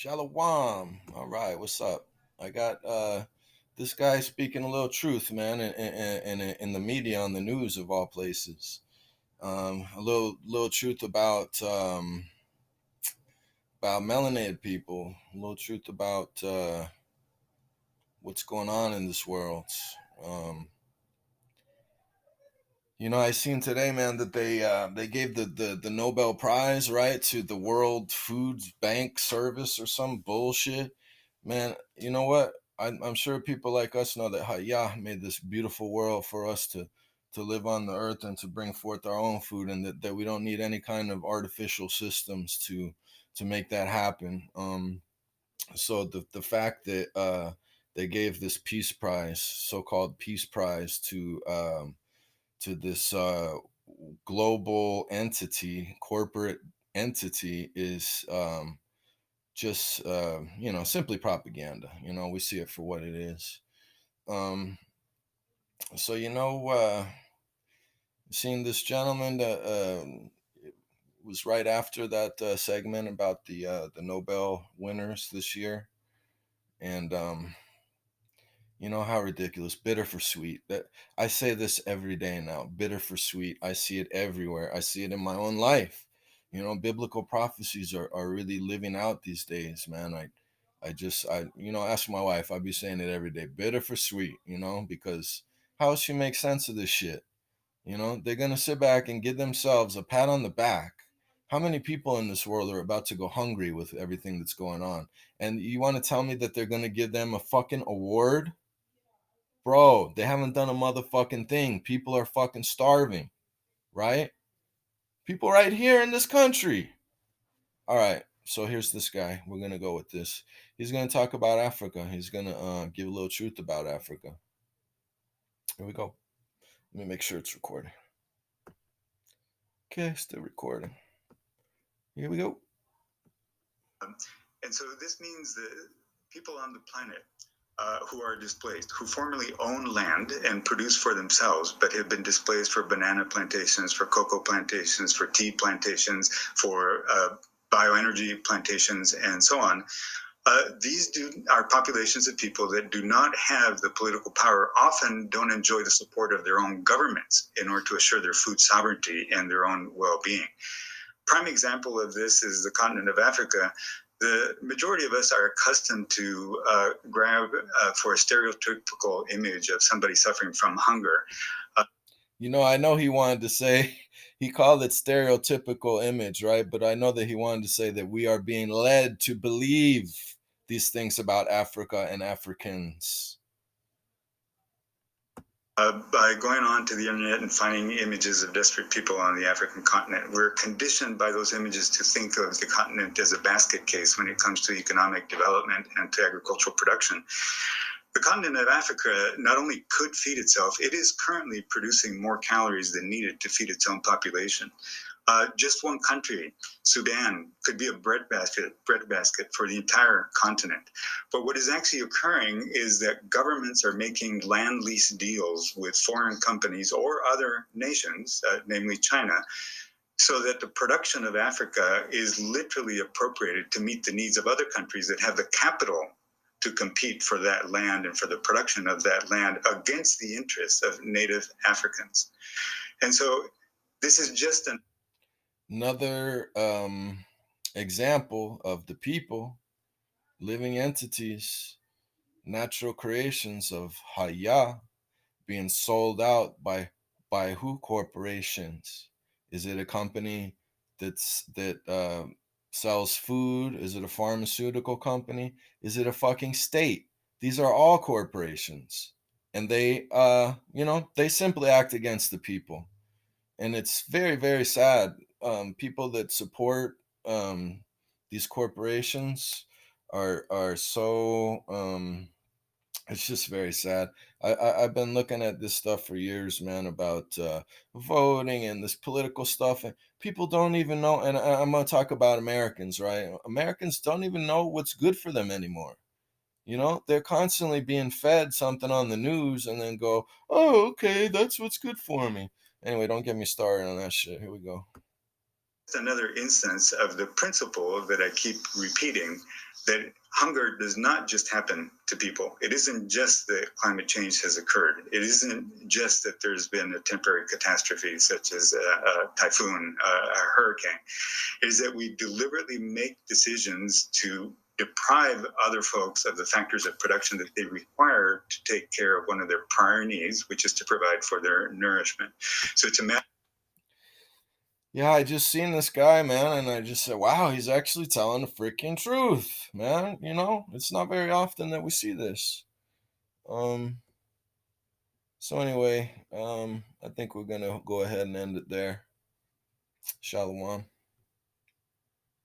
Shalom. All right, what's up? I got this guy speaking a little truth, man, in the media, on the news of all places. A little truth about melanated people. A little truth about what's going on in this world. Um, I seen today, man, that they gave the Nobel Prize, right, to the World Food Bank Service or some bullshit. Man, you know what? I'm sure people like us know that Hayah made this beautiful world for us to live on the earth and to bring forth our own food, and that we don't need any kind of artificial systems to make that happen. So the fact that they gave this peace prize, so-called peace prize, to this global entity, corporate entity, is just simply propaganda. We see it for what it is. Um, so seeing this gentleman that was right after that segment about the Nobel winners this year, and how ridiculous. Bitter for sweet. That I say this every day now. Bitter for sweet. I see it everywhere. I see it in my own life. Biblical prophecies are really living out these days, man. I ask my wife. I be saying it every day. Bitter for sweet, because how else she make sense of this shit? They're gonna sit back and give themselves a pat on the back. How many people in this world are about to go hungry with everything that's going on? And you want to tell me that they're gonna give them a fucking award? Bro, they haven't done a motherfucking thing. People are fucking starving, right? People right here in this country. All right, so here's this guy. We're going to go with this. He's going to talk about Africa. He's going to give a little truth about Africa. Here we go. Let me make sure it's recording. Okay, still recording. Here we go. And so this means that people on the planet who are displaced, who formerly own land and produce for themselves, but have been displaced for banana plantations, for cocoa plantations, for tea plantations, for bioenergy plantations, and so on. These are populations of people that do not have the political power, often don't enjoy the support of their own governments in order to assure their food sovereignty and their own well-being. Prime example of this is the continent of Africa. The majority of us are accustomed to grab for a stereotypical image of somebody suffering from hunger. I know he wanted to say, he called it stereotypical image, right? But I know that he wanted to say that we are being led to believe these things about Africa and Africans. By going on to the internet and finding images of desperate people on the African continent, we're conditioned by those images to think of the continent as a basket case when it comes to economic development and to agricultural production. The continent of Africa not only could feed itself, it is currently producing more calories than needed to feed its own population. Just one country, Sudan, could be a breadbasket for the entire continent. But what is actually occurring is that governments are making land lease deals with foreign companies or other nations, namely China, so that the production of Africa is literally appropriated to meet the needs of other countries that have the capital to compete for that land and for the production of that land against the interests of native Africans. And so this is just another example of the people, living entities, natural creations of Hayah being sold out by who corporations? Is it a company that sells food? Is it a pharmaceutical company? Is it a fucking state? These are all corporations, and they simply act against the people, and it's very, very sad. People that support these corporations are so it's just very sad. I've been looking at this stuff for years, man, about voting and this political stuff, and people don't even know. And I'm gonna talk about Americans, right? Americans don't even know what's good for them anymore. They're constantly being fed something on the news and then go, "Oh, okay, that's what's good for me." Anyway, don't get me started on that shit. Here we go. Another instance of the principle that I keep repeating, that hunger does not just happen to people. It isn't just that climate change has occurred. It isn't just that there's been a temporary catastrophe such as a typhoon, a hurricane. It is that we deliberately make decisions to deprive other folks of the factors of production that they require to take care of one of their prior needs, which is to provide for their nourishment. So it's a matter. Yeah, I just seen this guy, man, and I just said, wow, he's actually telling the freaking truth, man. You know, it's not very often that we see this. Um, so anyway, I think we're gonna go ahead and end it there. Shalom.